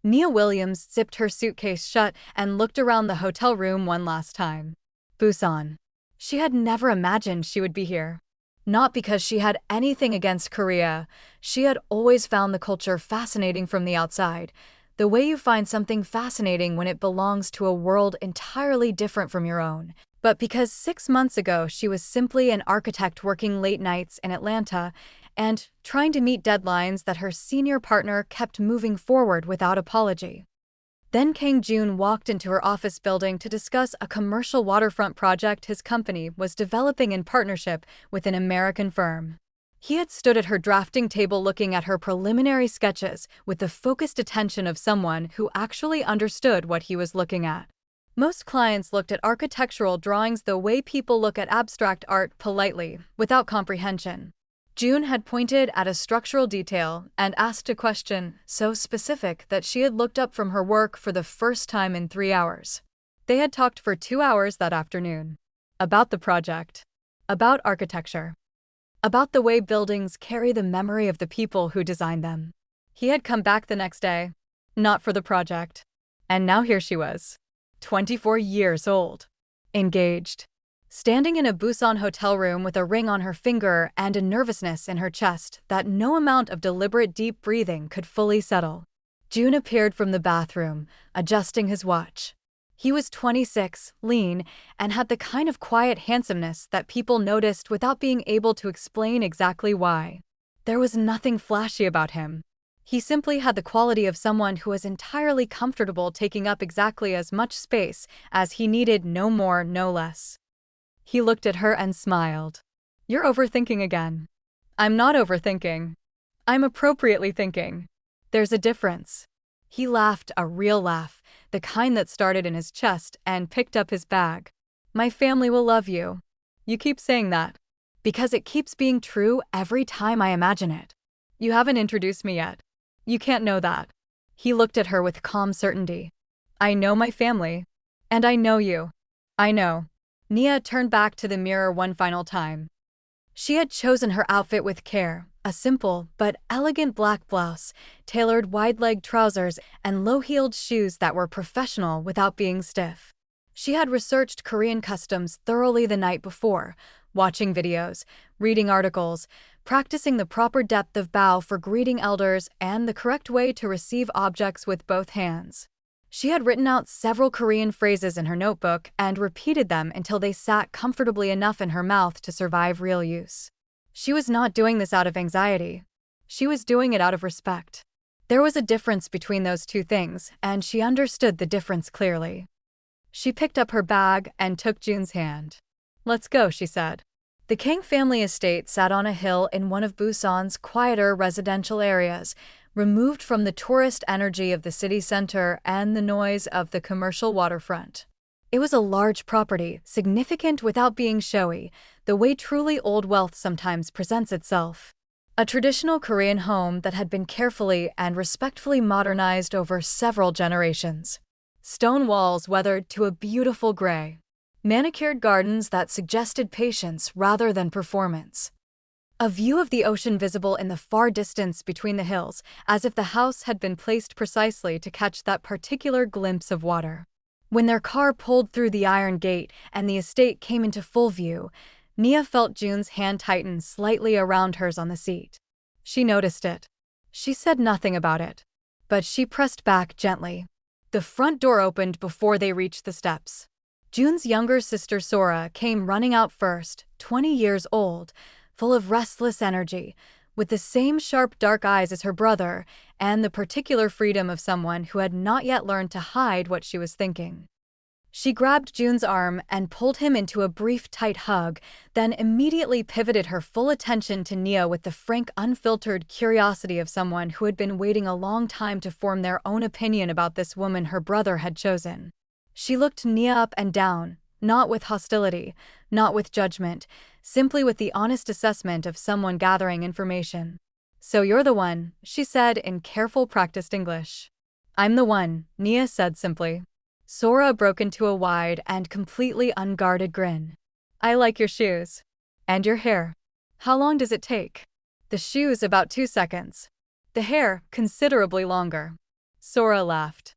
Nia Williams zipped her suitcase shut and looked around the hotel room one last time. Busan. She had never imagined she would be here. Not because she had anything against Korea, she had always found the culture fascinating from the outside, the way you find something fascinating when it belongs to a world entirely different from your own. But because 6 months ago she was simply an architect working late nights in Atlanta and trying to meet deadlines that her senior partner kept moving forward without apology. Then Kang walked into her office building to discuss a commercial waterfront project his company was developing in partnership with an American firm. He had stood at her drafting table looking at her preliminary sketches with the focused attention of someone who actually understood what he was looking at. Most clients looked at architectural drawings the way people look at abstract art, politely, without comprehension. June had pointed at a structural detail and asked a question so specific that she had looked up from her work for the first time in 3 hours. They had talked for 2 hours that afternoon. About the project. About architecture. About the way buildings carry the memory of the people who designed them. He had come back the next day. Not for the project. And now here she was. 24 years old. Engaged. Standing in a Busan hotel room with a ring on her finger and a nervousness in her chest that no amount of deliberate deep breathing could fully settle. June appeared from the bathroom, adjusting his watch. He was 26, lean, and had the kind of quiet handsomeness that people noticed without being able to explain exactly why. There was nothing flashy about him. He simply had the quality of someone who was entirely comfortable taking up exactly as much space as he needed, no more, no less. He looked at her and smiled. You're overthinking again. I'm not overthinking. I'm appropriately thinking. There's a difference. He laughed, a real laugh, the kind that started in his chest, and picked up his bag. My family will love you. You keep saying that. Because it keeps being true every time I imagine it. You haven't introduced me yet. You can't know that. He looked at her with calm certainty. I know my family. And I know you. I know. Nia turned back to the mirror one final time. She had chosen her outfit with care, a simple but elegant black blouse, tailored wide-leg trousers, and low-heeled shoes that were professional without being stiff. She had researched Korean customs thoroughly the night before, watching videos, reading articles, practicing the proper depth of bow for greeting elders and the correct way to receive objects with both hands. She had written out several Korean phrases in her notebook and repeated them until they sat comfortably enough in her mouth to survive real use. She was not doing this out of anxiety. She was doing it out of respect. There was a difference between those two things, and she understood the difference clearly. She picked up her bag and took June's hand. Let's go, she said. The Kang family estate sat on a hill in one of Busan's quieter residential areas, removed from the tourist energy of the city center and the noise of the commercial waterfront. It was a large property, significant without being showy, the way truly old wealth sometimes presents itself. A traditional Korean home that had been carefully and respectfully modernized over several generations. Stone walls weathered to a beautiful gray. Manicured gardens that suggested patience rather than performance. A view of the ocean visible in the far distance between the hills, as if the house had been placed precisely to catch that particular glimpse of water. When their car pulled through the iron gate and the estate came into full view, Nia felt June's hand tighten slightly around hers on the seat. She noticed it. She said nothing about it. But she pressed back gently. The front door opened before they reached the steps. June's younger sister Sora came running out first, 20 years old, full of restless energy, with the same sharp dark eyes as her brother, and the particular freedom of someone who had not yet learned to hide what she was thinking. She grabbed June's arm and pulled him into a brief tight hug, then immediately pivoted her full attention to Nia with the frank, unfiltered curiosity of someone who had been waiting a long time to form their own opinion about this woman her brother had chosen. She looked Nia up and down, not with hostility, not with judgment, simply with the honest assessment of someone gathering information. So you're the one, she said in careful practiced English. I'm the one, Nia said simply. Sora broke into a wide and completely unguarded grin. I like your shoes. And your hair. How long does it take? The shoes about 2 seconds. The hair considerably longer. Sora laughed.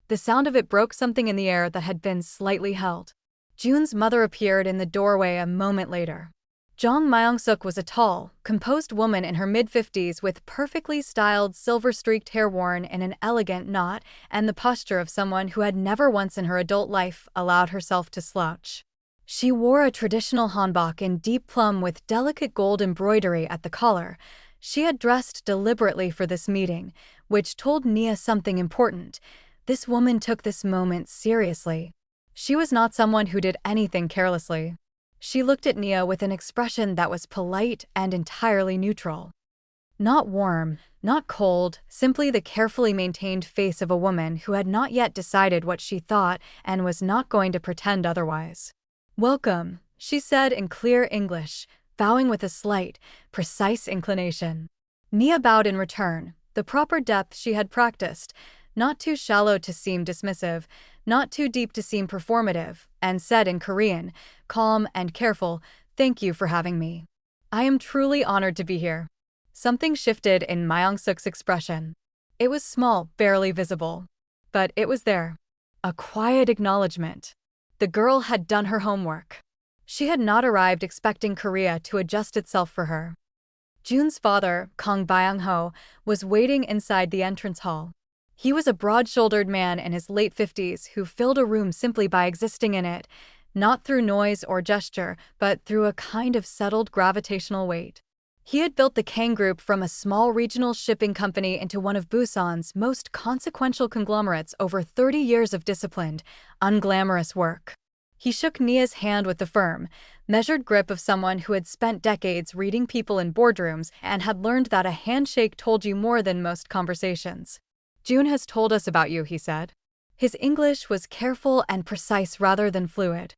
The sound of it broke something in the air that had been slightly held. Jun's mother appeared in the doorway a moment later. Jong Myung-suk was a tall, composed woman in her mid-50s with perfectly styled silver-streaked hair worn in an elegant knot and the posture of someone who had never once in her adult life allowed herself to slouch. She wore a traditional hanbok in deep plum with delicate gold embroidery at the collar. She had dressed deliberately for this meeting, which told Nia something important. This woman took this moment seriously. She was not someone who did anything carelessly. She looked at Nia with an expression that was polite and entirely neutral. Not warm, not cold, simply the carefully maintained face of a woman who had not yet decided what she thought and was not going to pretend otherwise. "Welcome," she said in clear English, bowing with a slight, precise inclination. Nia bowed in return, the proper depth she had practiced, not too shallow to seem dismissive, not too deep to seem performative, and said in Korean, calm and careful, "Thank you for having me. I am truly honored to be here." Something shifted in Myung-suk's expression. It was small, barely visible. But it was there. A quiet acknowledgement. The girl had done her homework. She had not arrived expecting Korea to adjust itself for her. Jun's father, Kang Byung-ho, was waiting inside the entrance hall. He was a broad-shouldered man in his late 50s who filled a room simply by existing in it, not through noise or gesture, but through a kind of settled gravitational weight. He had built the Kang Group from a small regional shipping company into one of Busan's most consequential conglomerates over 30 years of disciplined, unglamorous work. He shook Nia's hand with the firm, measured grip of someone who had spent decades reading people in boardrooms and had learned that a handshake told you more than most conversations. "Jun has told us about you," he said. His English was careful and precise rather than fluid.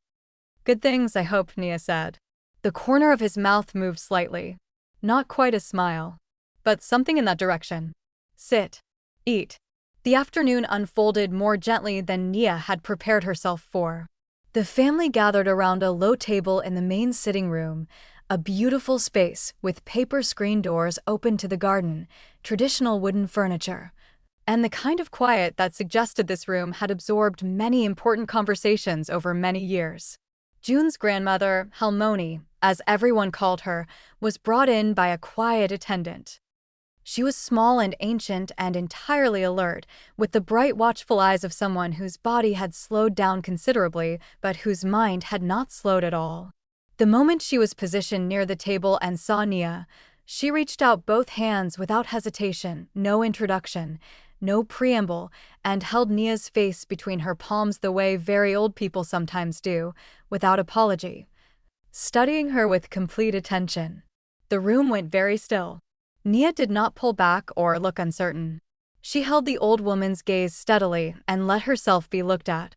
"Good things, I hope," Nia said. The corner of his mouth moved slightly. Not quite a smile, but something in that direction. "Sit. Eat." The afternoon unfolded more gently than Nia had prepared herself for. The family gathered around a low table in the main sitting room, a beautiful space with paper screen doors open to the garden, traditional wooden furniture, and the kind of quiet that suggested this room had absorbed many important conversations over many years. Jun's grandmother, Halmoni, as everyone called her, was brought in by a quiet attendant. She was small and ancient and entirely alert, with the bright, watchful eyes of someone whose body had slowed down considerably, but whose mind had not slowed at all. The moment she was positioned near the table and saw Nia, she reached out both hands without hesitation, no introduction, no preamble, and held Nia's face between her palms the way very old people sometimes do, without apology, studying her with complete attention. The room went very still. Nia did not pull back or look uncertain. She held the old woman's gaze steadily and let herself be looked at.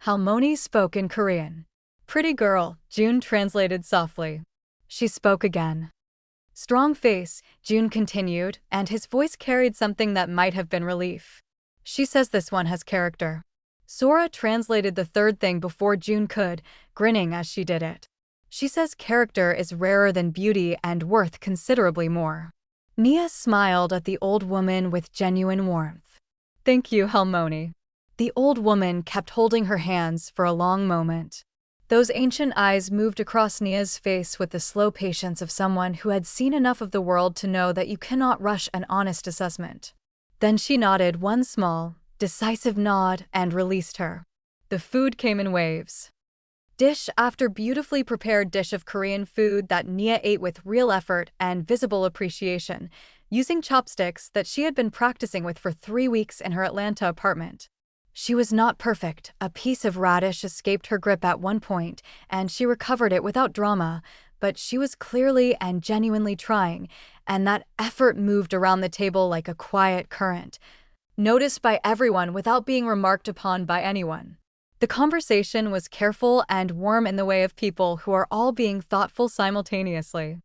Halmoni spoke in Korean. "Pretty girl," Jun translated softly. She spoke again. "Strong face," Jun continued, and his voice carried something that might have been relief. "She says this one has character." Sora translated the third thing before Jun could, grinning as she did it. "She says character is rarer than beauty and worth considerably more." Nia smiled at the old woman with genuine warmth. "Thank you, Halmoni." The old woman kept holding her hands for a long moment. Those ancient eyes moved across Nia's face with the slow patience of someone who had seen enough of the world to know that you cannot rush an honest assessment. Then she nodded one small, decisive nod and released her. The food came in waves. Dish after beautifully prepared dish of Korean food that Nia ate with real effort and visible appreciation, using chopsticks that she had been practicing with for 3 weeks in her Atlanta apartment. She was not perfect. A piece of radish escaped her grip at one point, and she recovered it without drama, but she was clearly and genuinely trying, and that effort moved around the table like a quiet current, noticed by everyone without being remarked upon by anyone. The conversation was careful and warm in the way of people who are all being thoughtful simultaneously.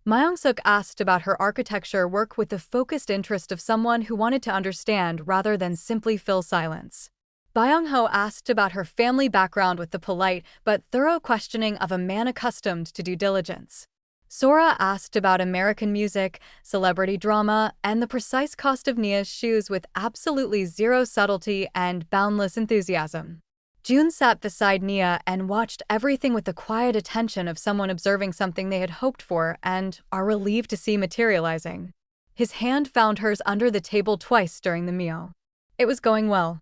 Myung-suk asked about her architecture work with the focused interest of someone who wanted to understand rather than simply fill silence. Byung-ho asked about her family background with the polite but thorough questioning of a man accustomed to due diligence. Sora asked about American music, celebrity drama, and the precise cost of Nia's shoes with absolutely zero subtlety and boundless enthusiasm. June sat beside Nia and watched everything with the quiet attention of someone observing something they had hoped for and are relieved to see materializing. His hand found hers under the table twice during the meal. It was going well.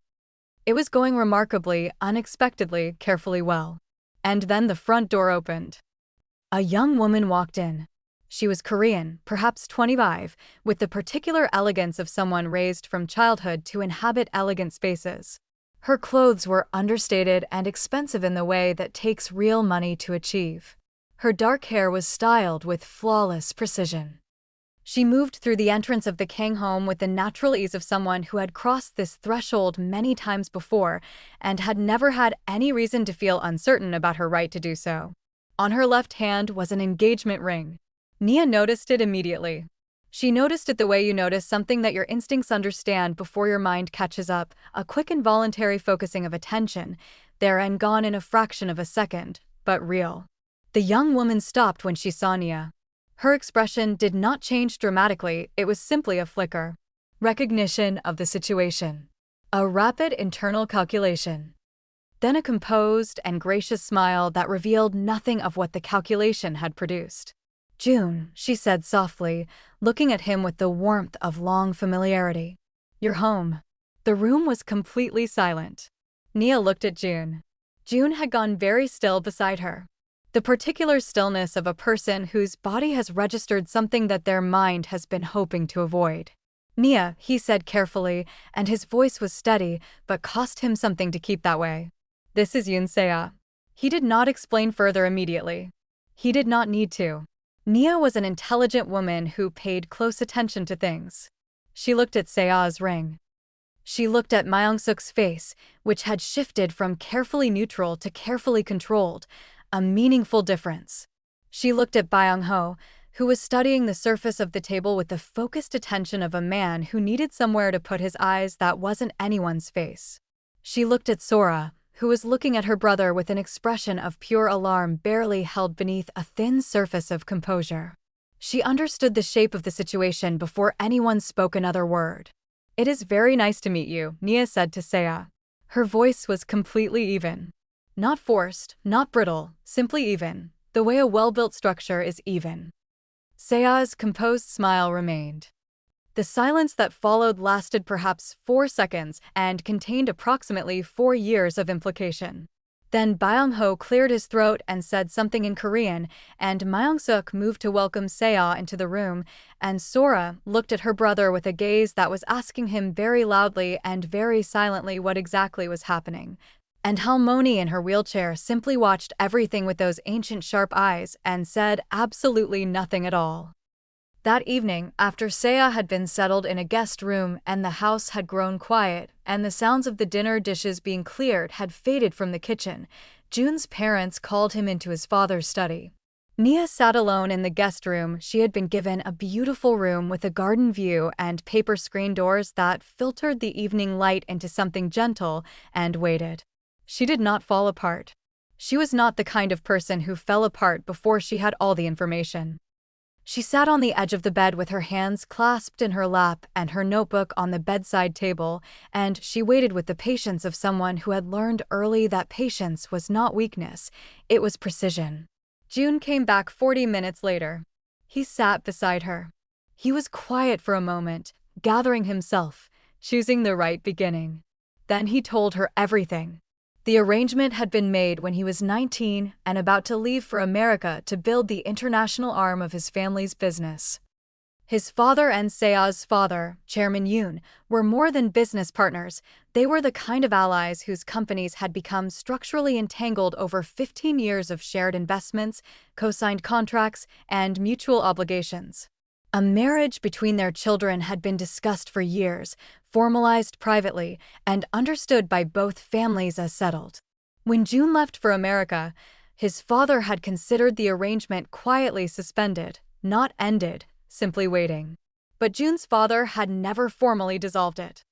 It was going remarkably, unexpectedly, carefully well. And then the front door opened. A young woman walked in. She was Korean, perhaps 25, with the particular elegance of someone raised from childhood to inhabit elegant spaces. Her clothes were understated and expensive in the way that takes real money to achieve. Her dark hair was styled with flawless precision. She moved through the entrance of the Kang home with the natural ease of someone who had crossed this threshold many times before and had never had any reason to feel uncertain about her right to do so. On her left hand was an engagement ring. Nia noticed it immediately. She noticed it the way you notice something that your instincts understand before your mind catches up, a quick involuntary focusing of attention, there and gone in a fraction of a second, but real. The young woman stopped when she saw Nia. Her expression did not change dramatically, it was simply a flicker. Recognition of the situation. A rapid internal calculation. Then a composed and gracious smile that revealed nothing of what the calculation had produced. "June," she said softly, looking at him with the warmth of long familiarity. "You're home." The room was completely silent. Nia looked at June. June had gone very still beside her. The particular stillness of a person whose body has registered something that their mind has been hoping to avoid. "Nia," he said carefully, and his voice was steady, but cost him something to keep that way. "This is Seya." He did not explain further immediately. He did not need to. Nia was an intelligent woman who paid close attention to things. She looked at Seya's ring. She looked at Myung-suk's face, which had shifted from carefully neutral to carefully controlled, a meaningful difference. She looked at Byung-ho, who was studying the surface of the table with the focused attention of a man who needed somewhere to put his eyes that wasn't anyone's face. She looked at Sora, who was looking at her brother with an expression of pure alarm barely held beneath a thin surface of composure. She understood the shape of the situation before anyone spoke another word. "It is very nice to meet you," Nia said to Seya. Her voice was completely even. Not forced, not brittle, simply even, the way a well-built structure is even. Seya's composed smile remained. The silence that followed lasted perhaps 4 seconds and contained approximately 4 years of implication. Then Byung-ho cleared his throat and said something in Korean, and Myung-suk moved to welcome Seya into the room, and Sora looked at her brother with a gaze that was asking him very loudly and very silently what exactly was happening. And Halmoni in her wheelchair simply watched everything with those ancient sharp eyes and said absolutely nothing at all. That evening, after Seya had been settled in a guest room and the house had grown quiet, and the sounds of the dinner dishes being cleared had faded from the kitchen, June's parents called him into his father's study. Nia sat alone in the guest room. She had been given a beautiful room with a garden view and paper screen doors that filtered the evening light into something gentle, and waited. She did not fall apart. She was not the kind of person who fell apart before she had all the information. She sat on the edge of the bed with her hands clasped in her lap and her notebook on the bedside table, and she waited with the patience of someone who had learned early that patience was not weakness, it was precision. June came back 40 minutes later. He sat beside her. He was quiet for a moment, gathering himself, choosing the right beginning. Then he told her everything. The arrangement had been made when he was 19 and about to leave for America to build the international arm of his family's business. His father and Seya's father, Chairman Yoon, were more than business partners. They were the kind of allies whose companies had become structurally entangled over 15 years of shared investments, co-signed contracts, and mutual obligations. A marriage between their children had been discussed for years, formalized privately, and understood by both families as settled. When June left for America, his father had considered the arrangement quietly suspended, not ended, simply waiting. But June's father had never formally dissolved it.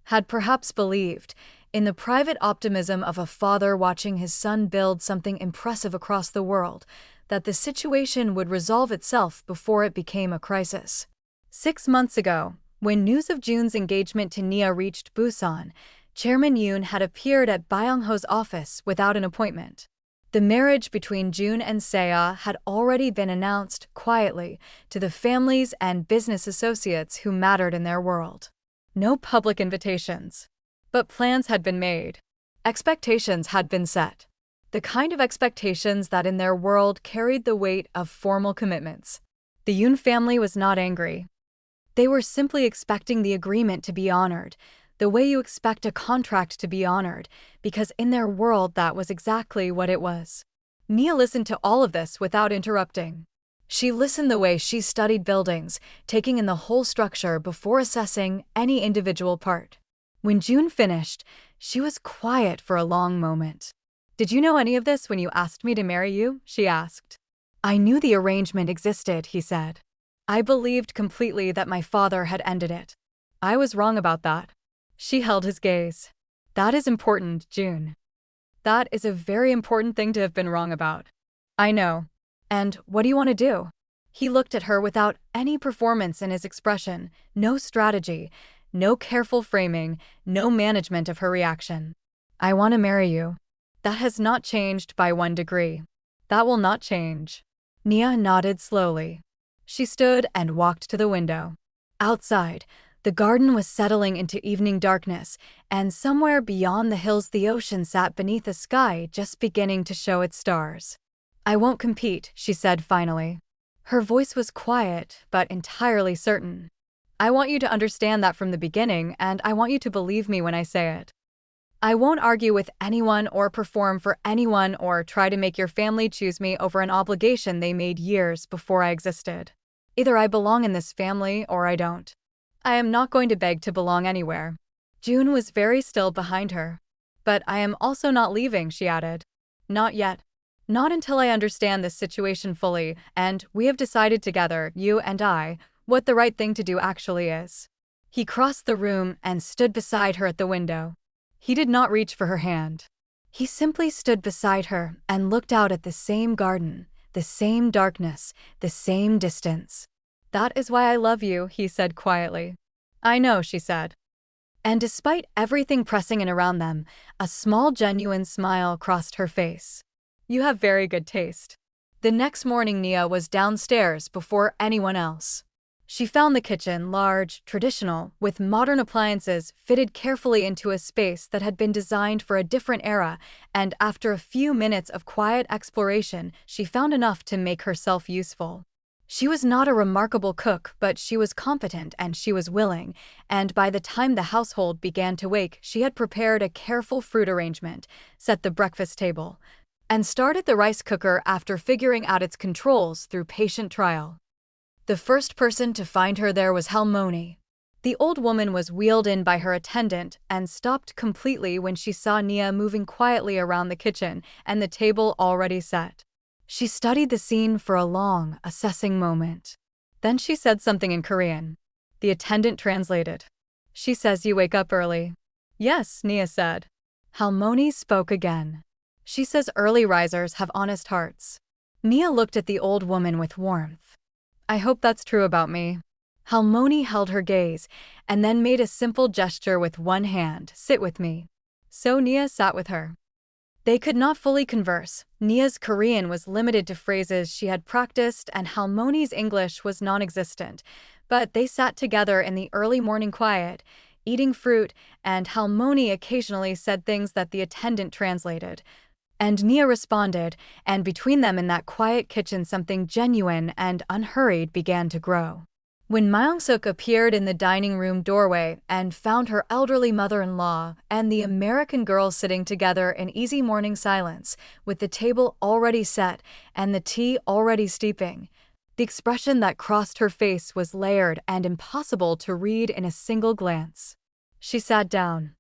Had perhaps believed, in the private optimism of a father watching his son build something impressive across the world, that the situation would resolve itself before it became a crisis. 6 months ago, when news of Jun's engagement to Nia reached Busan, Chairman Yoon had appeared at Byung-ho's office without an appointment. The marriage between Jun and Seya had already been announced quietly to the families and business associates who mattered in their world. No public invitations. But plans had been made. Expectations had been set. The kind of expectations that in their world carried the weight of formal commitments. The Yoon family was not angry. They were simply expecting the agreement to be honored, the way you expect a contract to be honored, because in their world that was exactly what it was. Nia listened to all of this without interrupting. She listened the way she studied buildings, taking in the whole structure before assessing any individual part. When Jun finished, she was quiet for a long moment. "Did you know any of this when you asked me to marry you?" she asked. "I knew the arrangement existed," he said. "I believed completely that my father had ended it. I was wrong about that." She held his gaze. "That is important, Jun. That is a very important thing to have been wrong about." "I know. And what do you want to do?" He looked at her without any performance in his expression, no strategy, no careful framing, no management of her reaction. "I want to marry you." "That has not changed by 1 degree. That will not change." Nia nodded slowly. She stood and walked to the window. Outside, the garden was settling into evening darkness, and somewhere beyond the hills the ocean sat beneath a sky just beginning to show its stars. "I won't compete," she said finally. Her voice was quiet, but entirely certain. "I want you to understand that from the beginning, and I want you to believe me when I say it. I won't argue with anyone or perform for anyone or try to make your family choose me over an obligation they made years before I existed. Either I belong in this family or I don't. I am not going to beg to belong anywhere." Jun was very still behind her. "But I am also not leaving," she added. "Not yet. Not until I understand this situation fully, and we have decided together, you and I, what the right thing to do actually is." He crossed the room and stood beside her at the window. He did not reach for her hand. He simply stood beside her and looked out at the same garden, the same darkness, the same distance. "That is why I love you," he said quietly. "I know," she said. And despite everything pressing in around them, a small genuine smile crossed her face. "You have very good taste." The next morning Nia was downstairs before anyone else. She found the kitchen large, traditional, with modern appliances fitted carefully into a space that had been designed for a different era, and after a few minutes of quiet exploration, she found enough to make herself useful. She was not a remarkable cook, but she was competent and she was willing, and by the time the household began to wake, she had prepared a careful fruit arrangement, set the breakfast table, and started the rice cooker after figuring out its controls through patient trial. The first person to find her there was Halmoni. The old woman was wheeled in by her attendant and stopped completely when she saw Nia moving quietly around the kitchen and the table already set. She studied the scene for a long, assessing moment. Then she said something in Korean. The attendant translated. "She says you wake up early." "Yes," Nia said. Halmoni spoke again. "She says early risers have honest hearts." Nia looked at the old woman with warmth. "I hope that's true about me." Halmoni held her gaze and then made a simple gesture with one hand, "Sit with me." So Nia sat with her. They could not fully converse. Nia's Korean was limited to phrases she had practiced and Halmoni's English was non-existent, but they sat together in the early morning quiet, eating fruit, and Halmoni occasionally said things that the attendant translated. And Nia responded, and between them in that quiet kitchen something genuine and unhurried began to grow. When Myung-suk appeared in the dining room doorway and found her elderly mother-in-law and the American girl sitting together in easy morning silence, with the table already set and the tea already steeping, the expression that crossed her face was layered and impossible to read in a single glance. She sat down.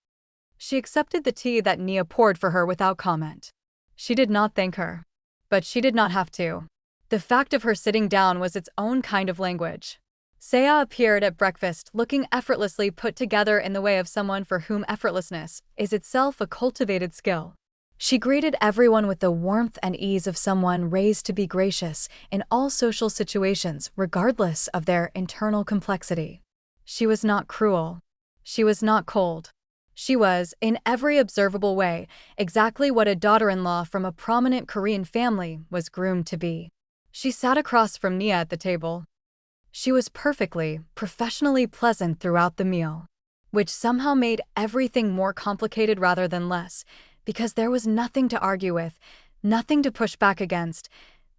She accepted the tea that Nia poured for her without comment. She did not thank her. But she did not have to. The fact of her sitting down was its own kind of language. Seya appeared at breakfast looking effortlessly put together in the way of someone for whom effortlessness is itself a cultivated skill. She greeted everyone with the warmth and ease of someone raised to be gracious in all social situations, regardless of their internal complexity. She was not cruel. She was not cold. She was, in every observable way, exactly what a daughter-in-law from a prominent Korean family was groomed to be. She sat across from Nia at the table. She was perfectly, professionally pleasant throughout the meal, which somehow made everything more complicated rather than less, because there was nothing to argue with, nothing to push back against,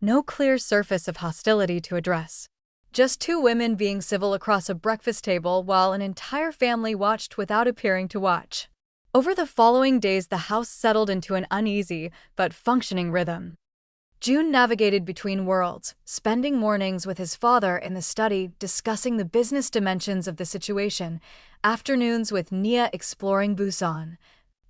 no clear surface of hostility to address. Just two women being civil across a breakfast table while an entire family watched without appearing to watch. Over the following days, the house settled into an uneasy but functioning rhythm. June navigated between worlds, spending mornings with his father in the study discussing the business dimensions of the situation, afternoons with Nia exploring Busan,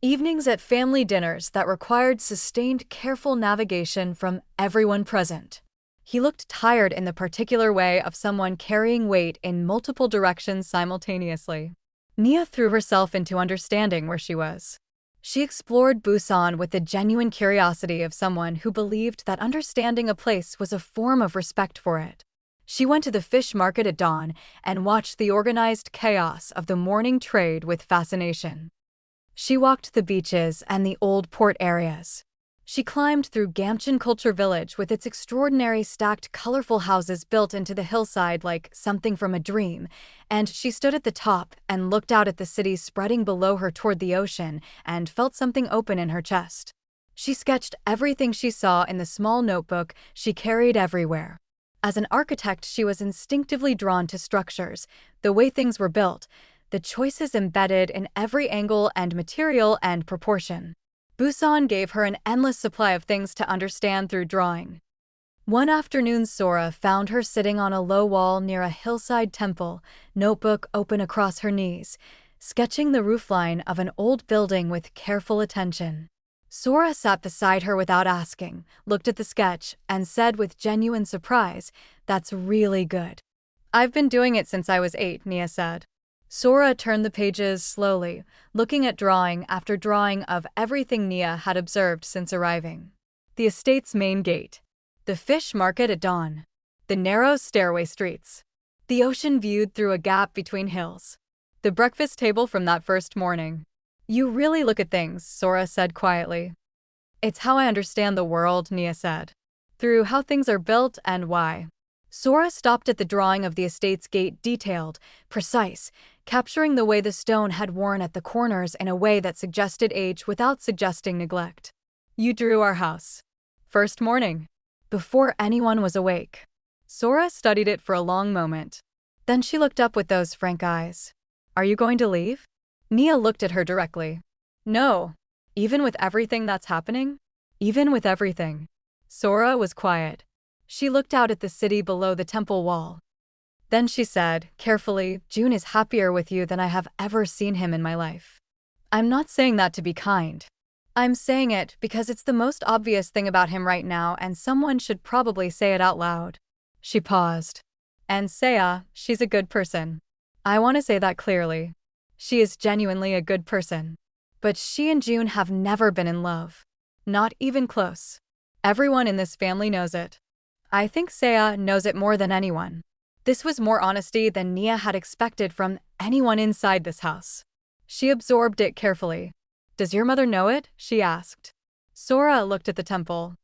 evenings at family dinners that required sustained, careful navigation from everyone present. He looked tired in the particular way of someone carrying weight in multiple directions simultaneously. Nia threw herself into understanding where she was. She explored Busan with the genuine curiosity of someone who believed that understanding a place was a form of respect for it. She went to the fish market at dawn and watched the organized chaos of the morning trade with fascination. She walked the beaches and the old port areas. She climbed through Gamcheon Culture Village with its extraordinary stacked, colorful houses built into the hillside like something from a dream, and she stood at the top and looked out at the city spreading below her toward the ocean and felt something open in her chest. She sketched everything she saw in the small notebook she carried everywhere. As an architect, she was instinctively drawn to structures, the way things were built, the choices embedded in every angle and material and proportion. Busan gave her an endless supply of things to understand through drawing. One afternoon, Sora found her sitting on a low wall near a hillside temple, notebook open across her knees, sketching the roofline of an old building with careful attention. Sora sat beside her without asking, looked at the sketch, and said with genuine surprise, "That's really good." "I've been doing it since I was 8, Nia said. Sora turned the pages slowly, looking at drawing after drawing of everything Nia had observed since arriving. The estate's main gate. The fish market at dawn. The narrow stairway streets. The ocean viewed through a gap between hills. The breakfast table from that first morning. "You really look at things," Sora said quietly. "It's how I understand the world," Nia said. "Through how things are built and why." Sora stopped at the drawing of the estate's gate, detailed, precise, capturing the way the stone had worn at the corners in a way that suggested age without suggesting neglect. "You drew our house. First morning. Before anyone was awake." Sora studied it for a long moment. Then she looked up with those frank eyes. "Are you going to leave?" Nia looked at her directly. "No. Even with everything that's happening?" "Even with everything." Sora was quiet. She looked out at the city below the temple wall. Then she said, carefully, "June is happier with you than I have ever seen him in my life." "I'm not saying that to be kind. I'm saying it because it's the most obvious thing about him right now and someone should probably say it out loud." She paused. "And Seya, she's a good person. I want to say that clearly. She is genuinely a good person. But she and June have never been in love. Not even close. Everyone in this family knows it. I think Seya knows it more than anyone." This was more honesty than Nia had expected from anyone inside this house. She absorbed it carefully. "Does your mother know it?" she asked. Sora looked at the temple.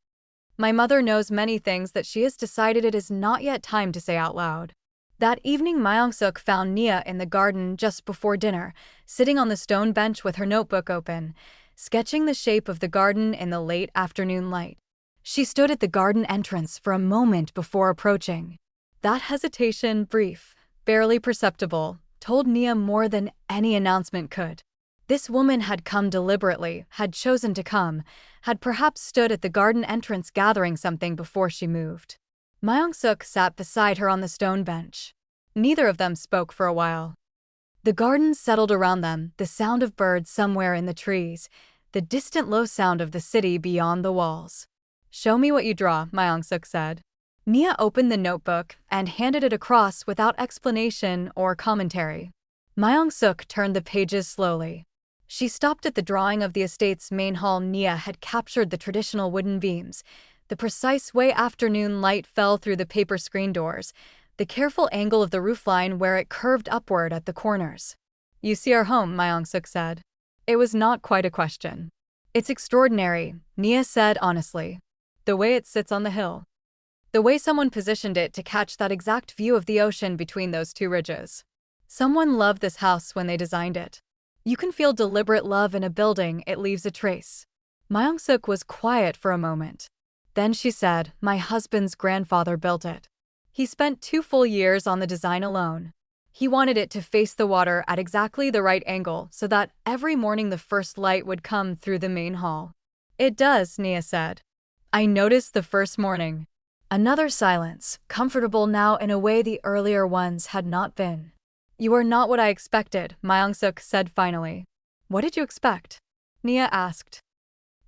"My mother knows many things that she has decided it is not yet time to say out loud." That evening, Myung-suk found Nia in the garden just before dinner, sitting on the stone bench with her notebook open, sketching the shape of the garden in the late afternoon light. She stood at the garden entrance for a moment before approaching. That hesitation, brief, barely perceptible, told Nia more than any announcement could. This woman had come deliberately, had chosen to come, had perhaps stood at the garden entrance gathering something before she moved. Myung-suk sat beside her on the stone bench. Neither of them spoke for a while. The garden settled around them, the sound of birds somewhere in the trees, the distant low sound of the city beyond the walls. "Show me what you draw," Myung-suk said. Nia opened the notebook and handed it across without explanation or commentary. Myung-suk turned the pages slowly. She stopped at the drawing of the estate's main hall. Nia had captured the traditional wooden beams, the precise way afternoon light fell through the paper screen doors, the careful angle of the roofline where it curved upward at the corners. "You see our home," Myung-suk said. It was not quite a question. "It's extraordinary," Nia said honestly. "The way it sits on the hill. The way someone positioned it to catch that exact view of the ocean between those two ridges. Someone loved this house when they designed it. You can feel deliberate love in a building, it leaves a trace." Myung-suk was quiet for a moment. Then she said, "My husband's grandfather built it. He spent 2 full years on the design alone. He wanted it to face the water at exactly the right angle so that every morning the first light would come through the main hall." "It does," Nia said. "I noticed the first morning." Another silence, comfortable now in a way the earlier ones had not been. "You are not what I expected," Myung-suk said finally. "What did you expect?" Nia asked.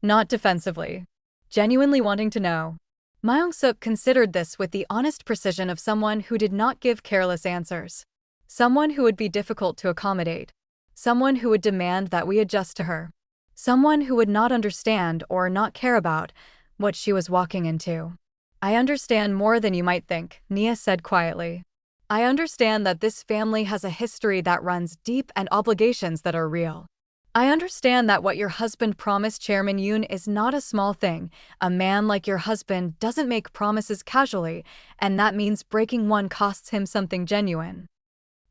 Not defensively. Genuinely wanting to know. Myung-suk considered this with the honest precision of someone who did not give careless answers. Someone who would be difficult to accommodate. Someone who would demand that we adjust to her. Someone who would not understand or not care about what she was walking into. "I understand more than you might think," Nia said quietly. "I understand that this family has a history that runs deep and obligations that are real. I understand that what your husband promised Chairman Yoon is not a small thing. A man like your husband doesn't make promises casually, and that means breaking one costs him something genuine.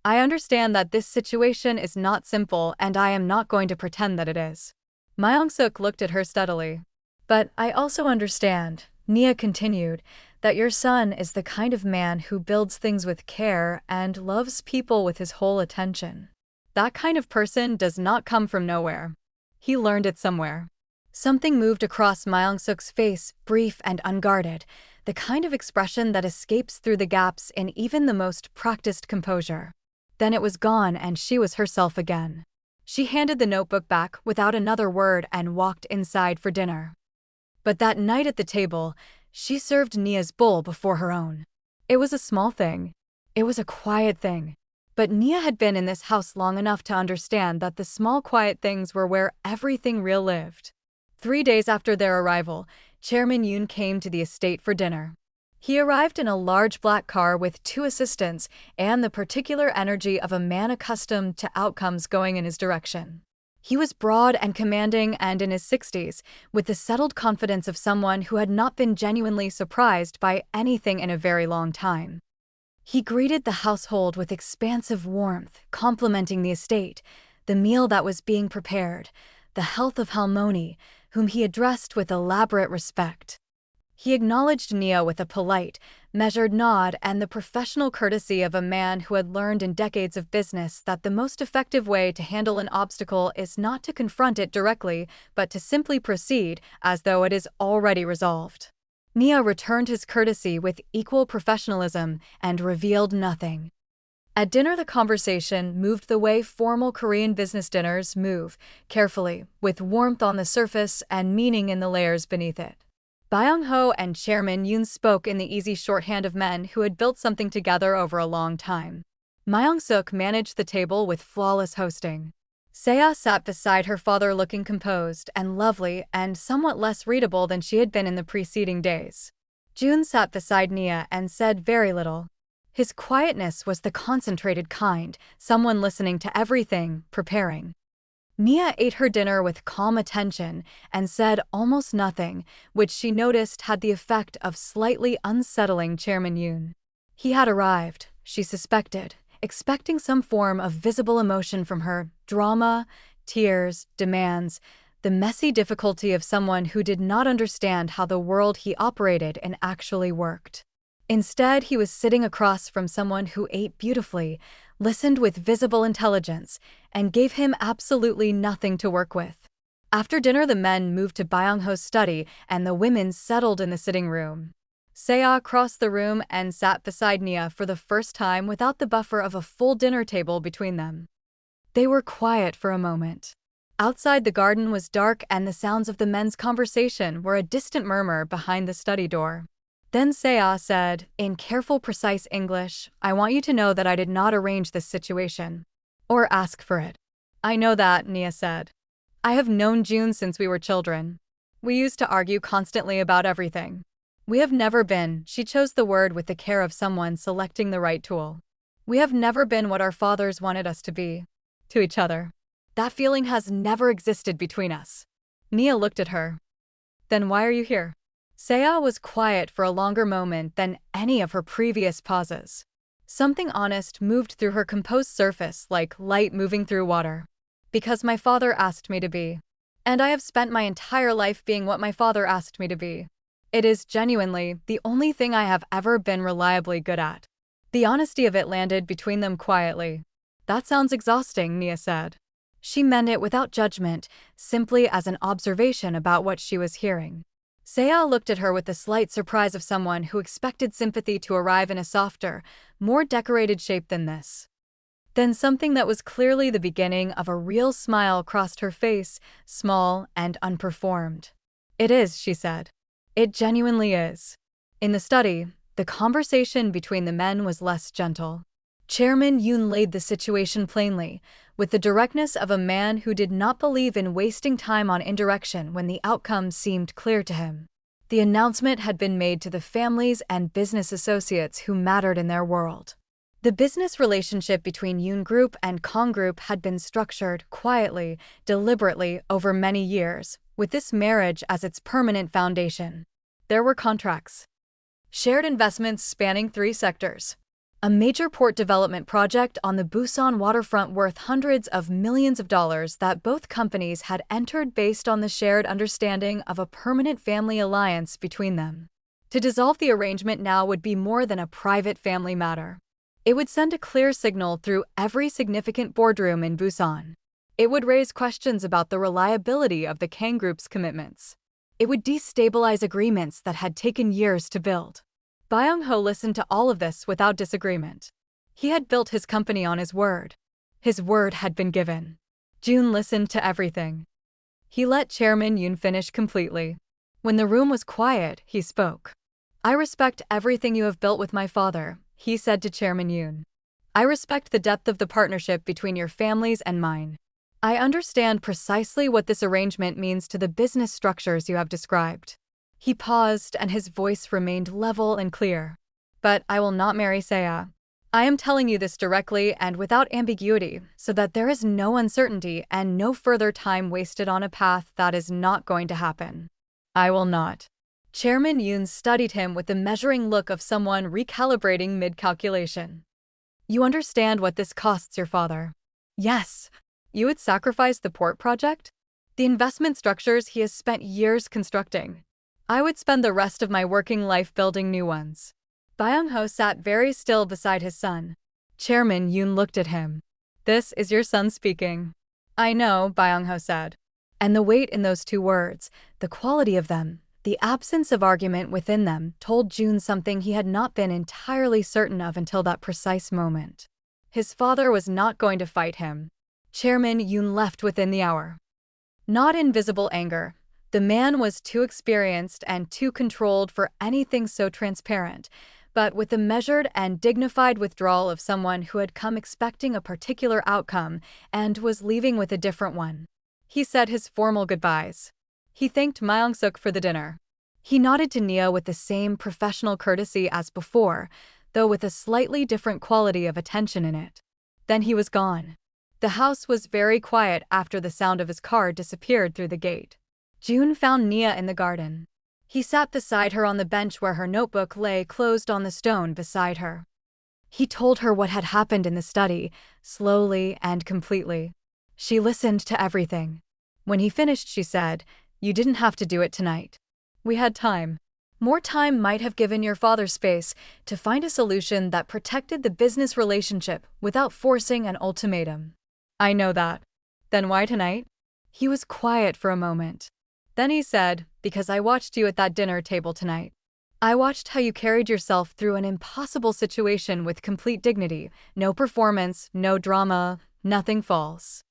I understand that this situation is not simple, and I am not going to pretend that it is." Myung-suk looked at her steadily. "But I also understand," Nia continued, "that your son is the kind of man who builds things with care and loves people with his whole attention. That kind of person does not come from nowhere. He learned it somewhere." Something moved across Myung-suk's face, brief and unguarded, the kind of expression that escapes through the gaps in even the most practiced composure. Then it was gone and she was herself again. She handed the notebook back without another word and walked inside for dinner. But that night at the table, she served Nia's bowl before her own. It was a small thing. It was a quiet thing. But Nia had been in this house long enough to understand that the small quiet things were where everything real lived. 3 days after their arrival, Chairman Yoon came to the estate for dinner. He arrived in a large black car with 2 assistants and the particular energy of a man accustomed to outcomes going in his direction. He was broad and commanding and in his 60s, with the settled confidence of someone who had not been genuinely surprised by anything in a very long time. He greeted the household with expansive warmth, complimenting the estate, the meal that was being prepared, the health of Halmoni, whom he addressed with elaborate respect. He acknowledged Nia with a polite, measured nod and the professional courtesy of a man who had learned in decades of business that the most effective way to handle an obstacle is not to confront it directly, but to simply proceed as though it is already resolved. Nia returned his courtesy with equal professionalism and revealed nothing. At dinner, the conversation moved the way formal Korean business dinners move, carefully, with warmth on the surface and meaning in the layers beneath it. Byung-ho and Chairman Yoon spoke in the easy shorthand of men who had built something together over a long time. Myung-suk managed the table with flawless hosting. Seya sat beside her father looking composed and lovely and somewhat less readable than she had been in the preceding days. Jun sat beside Nia and said very little. His quietness was the concentrated kind, someone listening to everything, preparing. Nia ate her dinner with calm attention and said almost nothing, which she noticed had the effect of slightly unsettling Chairman Yoon. He had arrived, she suspected, expecting some form of visible emotion from her, drama, tears, demands, the messy difficulty of someone who did not understand how the world he operated in actually worked. Instead, he was sitting across from someone who ate beautifully, listened with visible intelligence, and gave him absolutely nothing to work with. After dinner, the men moved to Byung-ho's study and the women settled in the sitting room. Seya crossed the room and sat beside Nia for the first time without the buffer of a full dinner table between them. They were quiet for a moment. Outside, the garden was dark and the sounds of the men's conversation were a distant murmur behind the study door. Then Seya said, in careful, precise English, "I want you to know that I did not arrange this situation. Or ask for it." "I know that," Nia said. I have known June since we were children. We used to argue constantly about everything. We have never been, she chose the word with the care of someone selecting the right tool. We have never been what our fathers wanted us to be. To each other. That feeling has never existed between us. Nia looked at her. Then why are you here? Seya was quiet for a longer moment than any of her previous pauses. Something honest moved through her composed surface like light moving through water. Because my father asked me to be. And I have spent my entire life being what my father asked me to be. It is genuinely the only thing I have ever been reliably good at. The honesty of it landed between them quietly. That sounds exhausting, Nia said. She meant it without judgment, simply as an observation about what she was hearing. Seya looked at her with the slight surprise of someone who expected sympathy to arrive in a softer, more decorated shape than this. Then something that was clearly the beginning of a real smile crossed her face, small and unperformed. It is, she said. It genuinely is. In the study, the conversation between the men was less gentle. Chairman Yoon laid the situation plainly, with the directness of a man who did not believe in wasting time on indirection when the outcome seemed clear to him. The announcement had been made to the families and business associates who mattered in their world. The business relationship between Yoon Group and Kang Group had been structured quietly, deliberately over many years, with this marriage as its permanent foundation. There were contracts. Shared investments spanning 3 sectors. A major port development project on the Busan waterfront worth hundreds of millions of dollars that both companies had entered based on the shared understanding of a permanent family alliance between them. To dissolve the arrangement now would be more than a private family matter. It would send a clear signal through every significant boardroom in Busan. It would raise questions about the reliability of the Kang Group's commitments. It would destabilize agreements that had taken years to build. Byung-ho listened to all of this without disagreement. He had built his company on his word. His word had been given. June listened to everything. He let Chairman Yoon finish completely. When the room was quiet, he spoke. I respect everything you have built with my father, he said to Chairman Yoon. I respect the depth of the partnership between your families and mine. I understand precisely what this arrangement means to the business structures you have described. He paused and his voice remained level and clear. But I will not marry Seya. I am telling you this directly and without ambiguity so that there is no uncertainty and no further time wasted on a path that is not going to happen. I will not. Chairman Yoon studied him with the measuring look of someone recalibrating mid-calculation. You understand what this costs your father? Yes. You would sacrifice the port project? The investment structures he has spent years constructing. I would spend the rest of my working life building new ones. Byung-ho sat very still beside his son. Chairman Yoon looked at him. This is your son speaking. I know, Byung-ho said. And the weight in those 2 words, the quality of them, the absence of argument within them, told June something he had not been entirely certain of until that precise moment. His father was not going to fight him. Chairman Yoon left within the hour. Not in visible anger. The man was too experienced and too controlled for anything so transparent, but with the measured and dignified withdrawal of someone who had come expecting a particular outcome and was leaving with a different one. He said his formal goodbyes. He thanked Myung-suk for the dinner. He nodded to Nia with the same professional courtesy as before, though with a slightly different quality of attention in it. Then he was gone. The house was very quiet after the sound of his car disappeared through the gate. June found Nia in the garden. He sat beside her on the bench where her notebook lay closed on the stone beside her. He told her what had happened in the study, slowly and completely. She listened to everything. When he finished, she said, "You didn't have to do it tonight. We had time. More time might have given your father space to find a solution that protected the business relationship without forcing an ultimatum." I know that. Then why tonight? He was quiet for a moment. Then he said, because I watched you at that dinner table tonight. I watched how you carried yourself through an impossible situation with complete dignity, no performance, no drama, nothing false.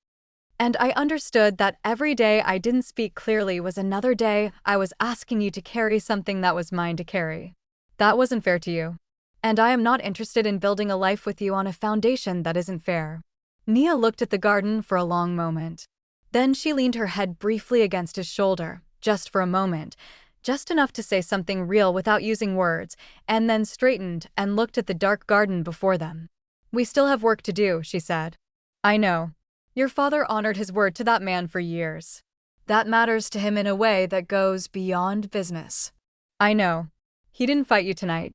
And I understood that every day I didn't speak clearly was another day I was asking you to carry something that was mine to carry. That wasn't fair to you. And I am not interested in building a life with you on a foundation that isn't fair. Nia looked at the garden for a long moment. Then she leaned her head briefly against his shoulder, just for a moment, just enough to say something real without using words, and then straightened and looked at the dark garden before them. "We still have work to do," she said. "I know. Your father honored his word to that man for years. That matters to him in a way that goes beyond business. I know. He didn't fight you tonight.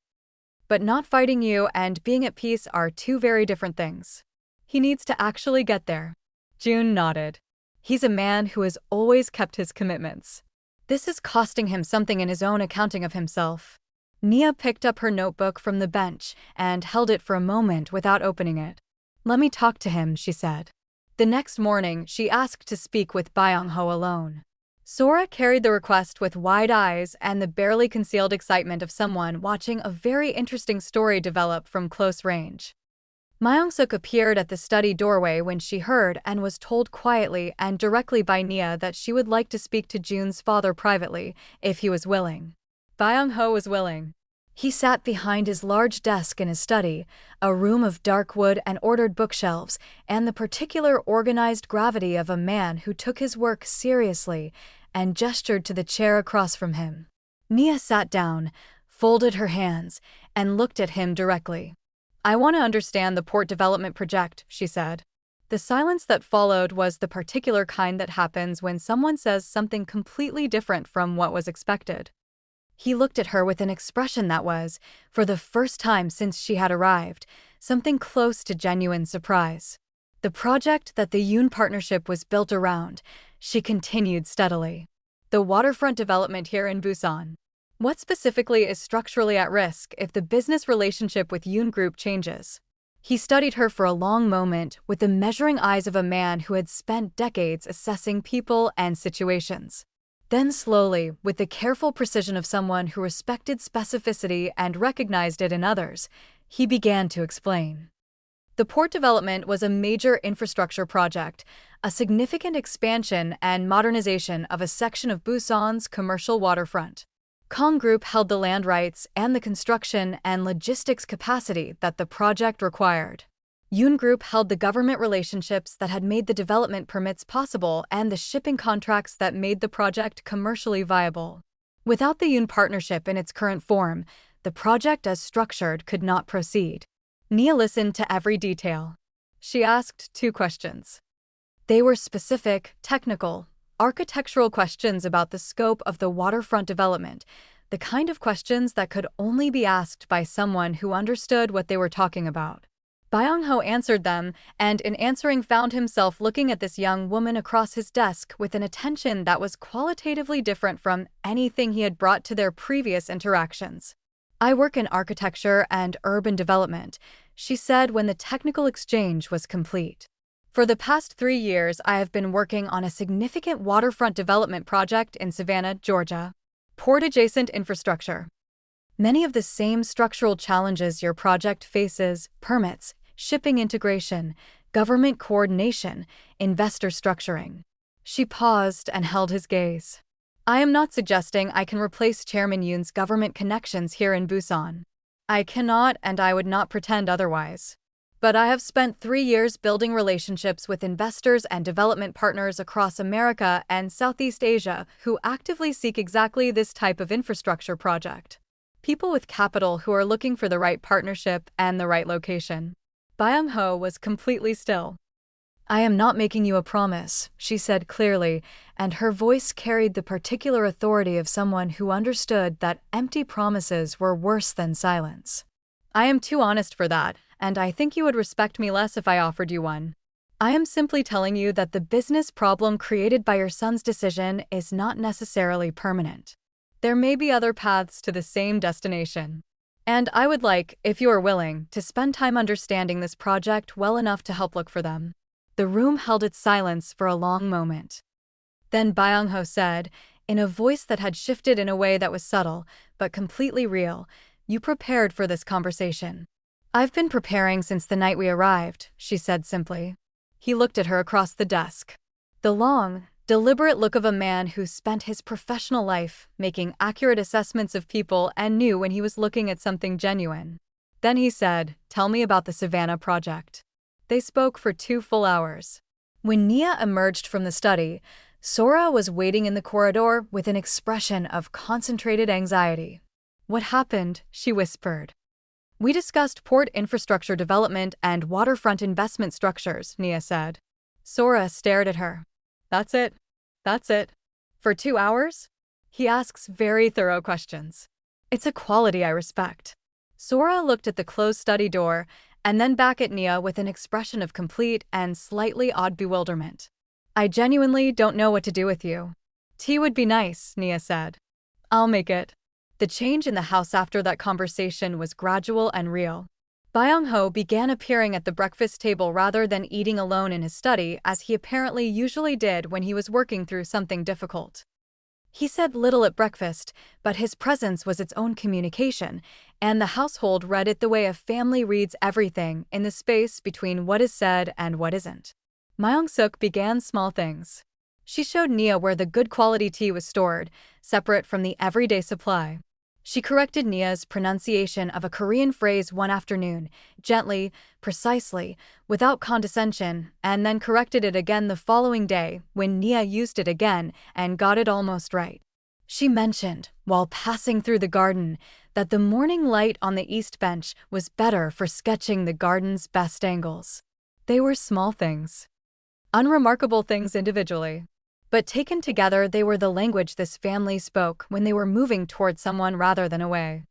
But not fighting you and being at peace are two very different things. He needs to actually get there." June nodded. "He's a man who has always kept his commitments. This is costing him something in his own accounting of himself." Nia picked up her notebook from the bench and held it for a moment without opening it. "Let me talk to him," she said. The next morning, she asked to speak with Byung-ho alone. Sora carried the request with wide eyes and the barely concealed excitement of someone watching a very interesting story develop from close range. Myung-suk appeared at the study doorway when she heard and was told quietly and directly by Nia that she would like to speak to June's father privately, if he was willing. Byung-ho was willing. He sat behind his large desk in his study, a room of dark wood and ordered bookshelves, and the particular organized gravity of a man who took his work seriously, and gestured to the chair across from him. Nia sat down, folded her hands, and looked at him directly. "I want to understand the port development project," she said. The silence that followed was the particular kind that happens when someone says something completely different from what was expected. He looked at her with an expression that was, for the first time since she had arrived, something close to genuine surprise. "The project that the Yoon partnership was built around," she continued steadily. "The waterfront development here in Busan. What specifically is structurally at risk if the business relationship with Yoon Group changes?" He studied her for a long moment with the measuring eyes of a man who had spent decades assessing people and situations. Then slowly, with the careful precision of someone who respected specificity and recognized it in others, he began to explain. The port development was a major infrastructure project, a significant expansion and modernization of a section of Busan's commercial waterfront. Kang Group held the land rights and the construction and logistics capacity that the project required. Yoon Group held the government relationships that had made the development permits possible and the shipping contracts that made the project commercially viable. Without the Yoon partnership in its current form, the project as structured could not proceed. Nia listened to every detail. She asked 2 questions. They were specific, technical, architectural questions about the scope of the waterfront development, the kind of questions that could only be asked by someone who understood what they were talking about. Byung-ho answered them, and in answering found himself looking at this young woman across his desk with an attention that was qualitatively different from anything he had brought to their previous interactions. "I work in architecture and urban development," she said when the technical exchange was complete. "For the past 3 years, I have been working on a significant waterfront development project in Savannah, Georgia. Port-adjacent infrastructure. Many of the same structural challenges your project faces: permits, shipping integration, government coordination, investor structuring." She paused and held his gaze. "I am not suggesting I can replace Chairman Yoon's government connections here in Busan. I cannot, and I would not pretend otherwise. But I have spent 3 years building relationships with investors and development partners across America and Southeast Asia who actively seek exactly this type of infrastructure project. People with capital who are looking for the right partnership and the right location." Byung-ho was completely still. "I am not making you a promise," she said clearly, and her voice carried the particular authority of someone who understood that empty promises were worse than silence. "I am too honest for that, and I think you would respect me less if I offered you one. I am simply telling you that the business problem created by your son's decision is not necessarily permanent. There may be other paths to the same destination. And I would like, if you are willing, to spend time understanding this project well enough to help look for them." The room held its silence for a long moment. Then Byung-ho said, in a voice that had shifted in a way that was subtle, but completely real, "You prepared for this conversation." "I've been preparing since the night we arrived," she said simply. He looked at her across the desk. The long, deliberate look of a man who spent his professional life making accurate assessments of people and knew when he was looking at something genuine. Then he said, "Tell me about the Savannah project." They spoke for 2 full hours. When Nia emerged from the study, Sora was waiting in the corridor with an expression of concentrated anxiety. "What happened?" she whispered. "We discussed port infrastructure development and waterfront investment structures," Nia said. Sora stared at her. "That's it? That's it? For 2 hours?" He asks very thorough questions. "It's a quality I respect." Sora looked at the closed study door and then back at Nia with an expression of complete and slightly odd bewilderment. "I genuinely don't know what to do with you." "Tea would be nice," Nia said. "I'll make it." The change in the house after that conversation was gradual and real. Byung-ho began appearing at the breakfast table rather than eating alone in his study as he apparently usually did when he was working through something difficult. He said little at breakfast, but his presence was its own communication, and the household read it the way a family reads everything in the space between what is said and what isn't. Myung-suk began small things. She showed Nia where the good quality tea was stored, separate from the everyday supply. She corrected Nia's pronunciation of a Korean phrase one afternoon, gently, precisely, without condescension, and then corrected it again the following day when Nia used it again and got it almost right. She mentioned, while passing through the garden, that the morning light on the east bench was better for sketching the garden's best angles. They were small things. Unremarkable things individually. But taken together they were the language this family spoke when they were moving toward someone rather than away.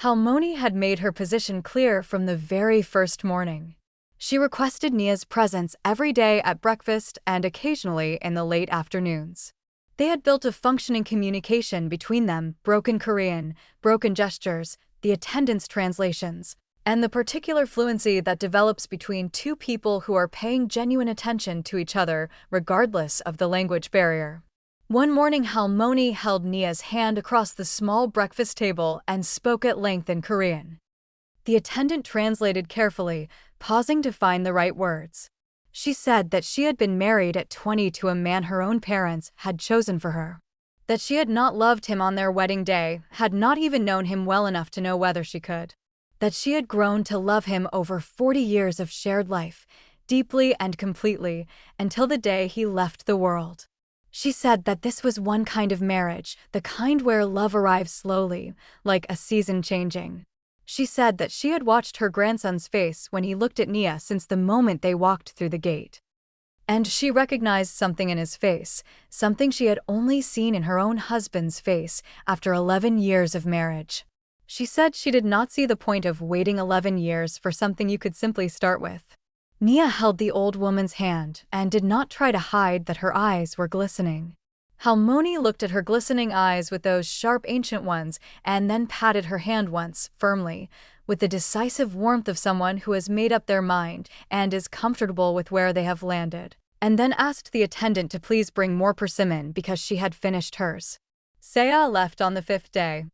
Halmoni had made her position clear from the very first morning. She requested Nia's presence every day at breakfast and occasionally in the late afternoons. They had built a functioning communication between them, broken Korean, broken gestures, the attendance translations, and the particular fluency that develops between two people who are paying genuine attention to each other regardless of the language barrier. One morning Halmoni held Nia's hand across the small breakfast table and spoke at length in Korean. The attendant translated carefully, pausing to find the right words. She said that she had been married at 20 to a man her own parents had chosen for her. That she had not loved him on their wedding day, had not even known him well enough to know whether she could. That she had grown to love him over 40 years of shared life, deeply and completely, until the day he left the world. She said that this was one kind of marriage, the kind where love arrives slowly, like a season changing. She said that she had watched her grandson's face when he looked at Nia since the moment they walked through the gate. And she recognized something in his face, something she had only seen in her own husband's face after 11 years of marriage. She said she did not see the point of waiting 11 years for something you could simply start with. Nia held the old woman's hand and did not try to hide that her eyes were glistening. Halmoni looked at her glistening eyes with those sharp ancient ones and then patted her hand once, firmly, with the decisive warmth of someone who has made up their mind and is comfortable with where they have landed, and then asked the attendant to please bring more persimmon because she had finished hers. Seya left on the 5th day.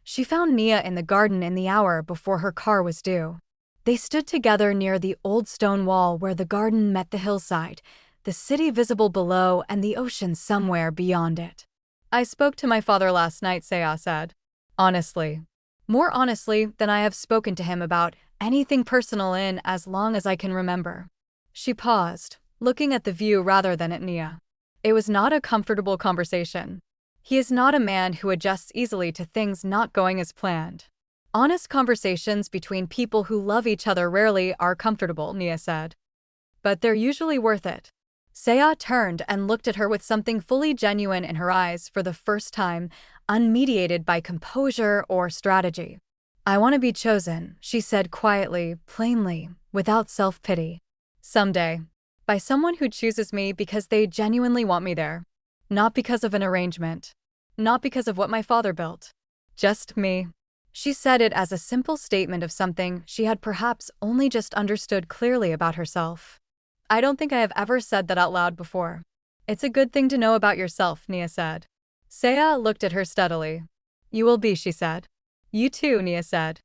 She found Nia in the garden in the hour before her car was due. They stood together near the old stone wall where the garden met the hillside, the city visible below and the ocean somewhere beyond it. "I spoke to my father last night," Seya said. "Honestly. More honestly than I have spoken to him about anything personal in as long as I can remember." She paused, looking at the view rather than at Nia. It was not a comfortable conversation. He is not a man who adjusts easily to things not going as planned. "Honest conversations between people who love each other rarely are comfortable," Nia said. "But they're usually worth it." Seya turned and looked at her with something fully genuine in her eyes for the first time, unmediated by composure or strategy. "I want to be chosen," she said quietly, plainly, without self-pity. "Someday. By someone who chooses me because they genuinely want me there. Not because of an arrangement. Not because of what my father built. Just me." She said it as a simple statement of something she had perhaps only just understood clearly about herself. "I don't think I have ever said that out loud before." "It's a good thing to know about yourself," Nia said. Seya looked at her steadily. "You will be," she said. "You too," Nia said.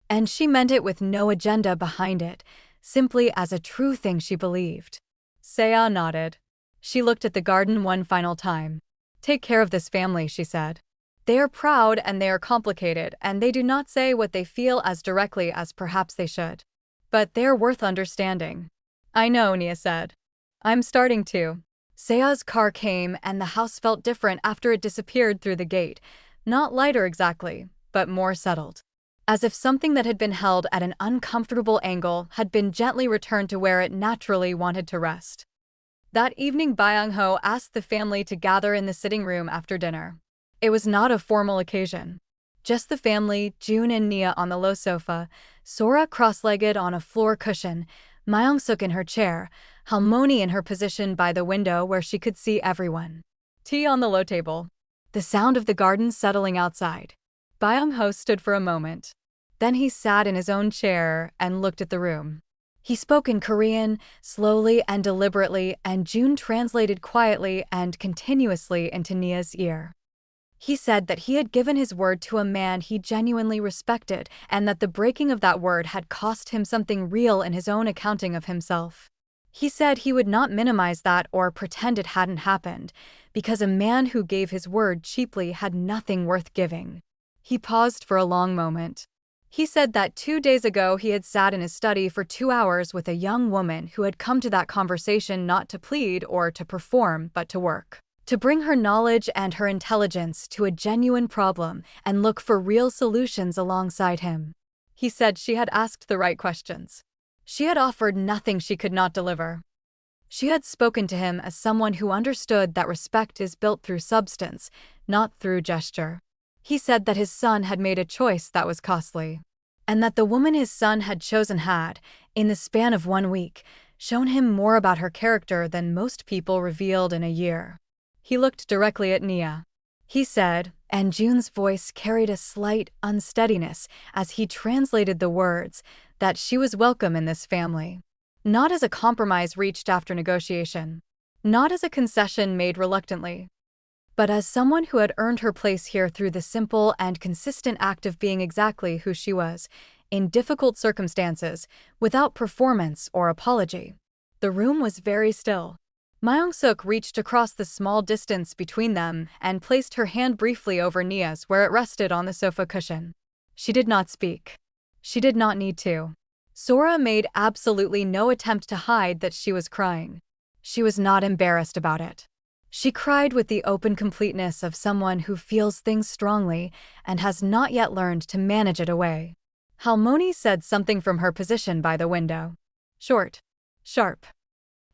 And she meant it with no agenda behind it, simply as a true thing she believed. Seya nodded. She looked at the garden one final time. "Take care of this family," she said. "They are proud and they are complicated and they do not say what they feel as directly as perhaps they should. But they are worth understanding." "I know," Nia said. I'm starting to. Seya's car came and the house felt different after it disappeared through the gate. Not lighter exactly, but more settled. As if something that had been held at an uncomfortable angle had been gently returned to where it naturally wanted to rest. That evening, Byung-ho asked the family to gather in the sitting room after dinner. It was not a formal occasion. Just the family, June and Nia on the low sofa, Sora cross-legged on a floor cushion, Myung-suk in her chair, Halmoni in her position by the window where she could see everyone. Tea on the low table. The sound of the garden settling outside. Byung-ho stood for a moment. Then he sat in his own chair and looked at the room. He spoke in Korean, slowly and deliberately, and June translated quietly and continuously into Nia's ear. He said that he had given his word to a man he genuinely respected, and that the breaking of that word had cost him something real in his own accounting of himself. He said he would not minimize that or pretend it hadn't happened, because a man who gave his word cheaply had nothing worth giving. He paused for a long moment. He said that 2 days ago he had sat in his study for 2 hours with a young woman who had come to that conversation not to plead or to perform, but to work. To bring her knowledge and her intelligence to a genuine problem and look for real solutions alongside him. He said she had asked the right questions. She had offered nothing she could not deliver. She had spoken to him as someone who understood that respect is built through substance, not through gesture. He said that his son had made a choice that was costly, and that the woman his son had chosen had, in the span of 1 week, shown him more about her character than most people revealed in a year. He looked directly at Nia. He said, and June's voice carried a slight unsteadiness as he translated the words, that she was welcome in this family. Not as a compromise reached after negotiation. Not as a concession made reluctantly. But as someone who had earned her place here through the simple and consistent act of being exactly who she was, in difficult circumstances, without performance or apology. The room was very still. Myung-suk reached across the small distance between them and placed her hand briefly over Nia's where it rested on the sofa cushion. She did not speak. She did not need to. Sora made absolutely no attempt to hide that she was crying. She was not embarrassed about it. She cried with the open completeness of someone who feels things strongly and has not yet learned to manage it away. Halmoni said something from her position by the window. Short. Sharp.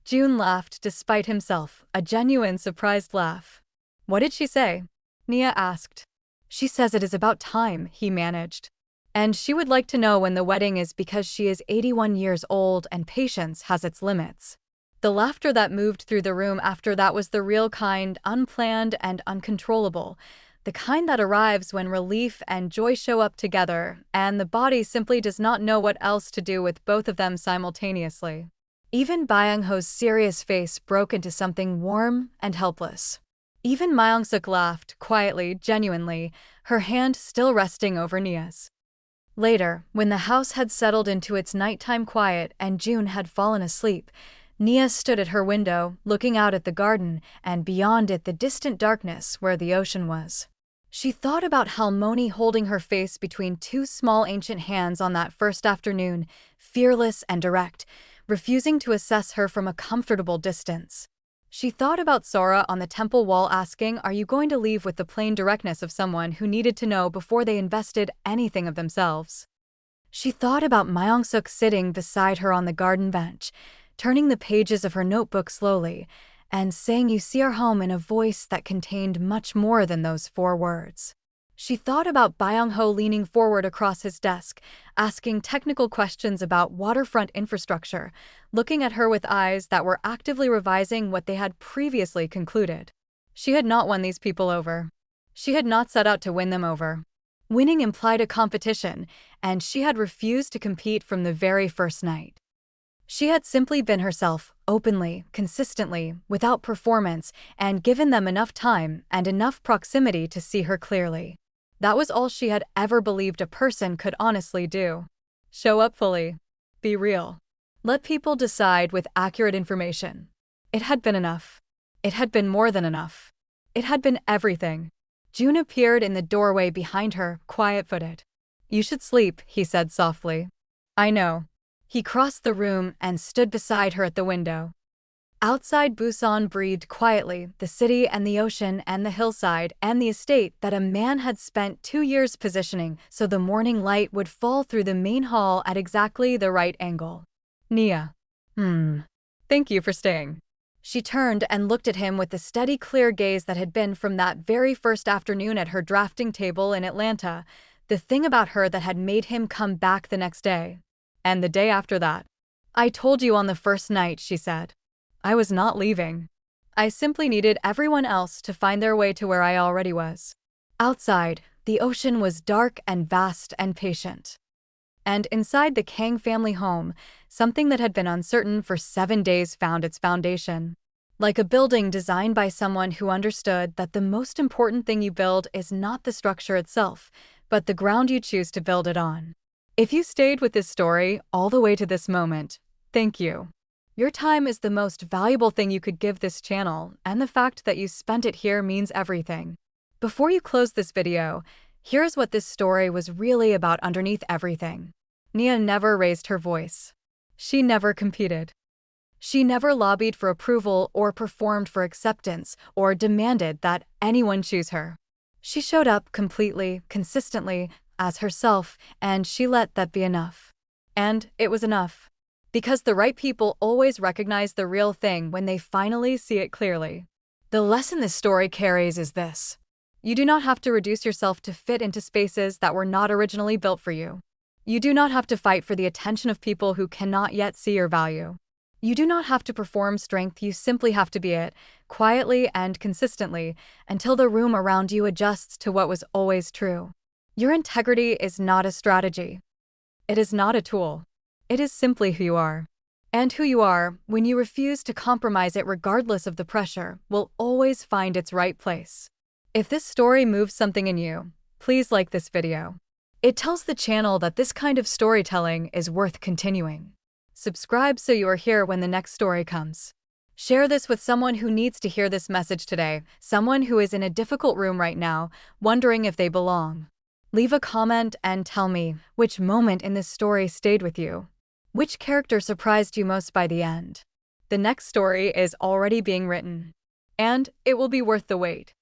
June laughed despite himself, a genuine surprised laugh. What did she say? Nia asked. She says it is about time, he managed. And she would like to know when the wedding is because she is 81 years old and patience has its limits. The laughter that moved through the room after that was the real kind, unplanned and uncontrollable, the kind that arrives when relief and joy show up together, and the body simply does not know what else to do with both of them simultaneously. Even Byung-ho's serious face broke into something warm and helpless. Even Myung-suk laughed, quietly, genuinely, her hand still resting over Nia's. Later, when the house had settled into its nighttime quiet and June had fallen asleep, Nia stood at her window, looking out at the garden, and beyond it the distant darkness where the ocean was. She thought about Halmoni holding her face between 2 small ancient hands on that first afternoon, fearless and direct, refusing to assess her from a comfortable distance. She thought about Sora on the temple wall asking, "Are you going to leave?" with the plain directness of someone who needed to know before they invested anything of themselves. She thought about Myung-suk sitting beside her on the garden bench, turning the pages of her notebook slowly, and saying, "You see our home," in a voice that contained much more than those 4 words. She thought about Byung-ho leaning forward across his desk, asking technical questions about waterfront infrastructure, looking at her with eyes that were actively revising what they had previously concluded. She had not won these people over. She had not set out to win them over. Winning implied a competition, and she had refused to compete from the very first night. She had simply been herself, openly, consistently, without performance, and given them enough time and enough proximity to see her clearly. That was all she had ever believed a person could honestly do. Show up fully. Be real. Let people decide with accurate information. It had been enough. It had been more than enough. It had been everything. June appeared in the doorway behind her, quiet-footed. "You should sleep," he said softly. "I know." He crossed the room and stood beside her at the window. Outside Busan breathed quietly, the city and the ocean and the hillside and the estate that a man had spent 2 years positioning so the morning light would fall through the main hall at exactly the right angle. Nia. Thank you for staying. She turned and looked at him with the steady, clear gaze that had been from that very first afternoon at her drafting table in Atlanta, the thing about her that had made him come back the next day. And the day after that. I told you on the first night, she said. I was not leaving. I simply needed everyone else to find their way to where I already was. Outside, the ocean was dark and vast and patient. And inside the Kang family home, something that had been uncertain for 7 days found its foundation. Like a building designed by someone who understood that the most important thing you build is not the structure itself, but the ground you choose to build it on. If you stayed with this story all the way to this moment, thank you. Your time is the most valuable thing you could give this channel, and the fact that you spent it here means everything. Before you close this video, here's what this story was really about underneath everything. Nia never raised her voice. She never competed. She never lobbied for approval or performed for acceptance or demanded that anyone choose her. She showed up completely, consistently, as herself, and she let that be enough. And it was enough. Because the right people always recognize the real thing when they finally see it clearly. The lesson this story carries is this. You do not have to reduce yourself to fit into spaces that were not originally built for you. You do not have to fight for the attention of people who cannot yet see your value. You do not have to perform strength, you simply have to be it, quietly and consistently, until the room around you adjusts to what was always true. Your integrity is not a strategy. It is not a tool. It is simply who you are. And who you are, when you refuse to compromise it regardless of the pressure, will always find its right place. If this story moves something in you, please like this video. It tells the channel that this kind of storytelling is worth continuing. Subscribe so you are here when the next story comes. Share this with someone who needs to hear this message today, someone who is in a difficult room right now, wondering if they belong. Leave a comment and tell me which moment in this story stayed with you. Which character surprised you most by the end? The next story is already being written. And it will be worth the wait.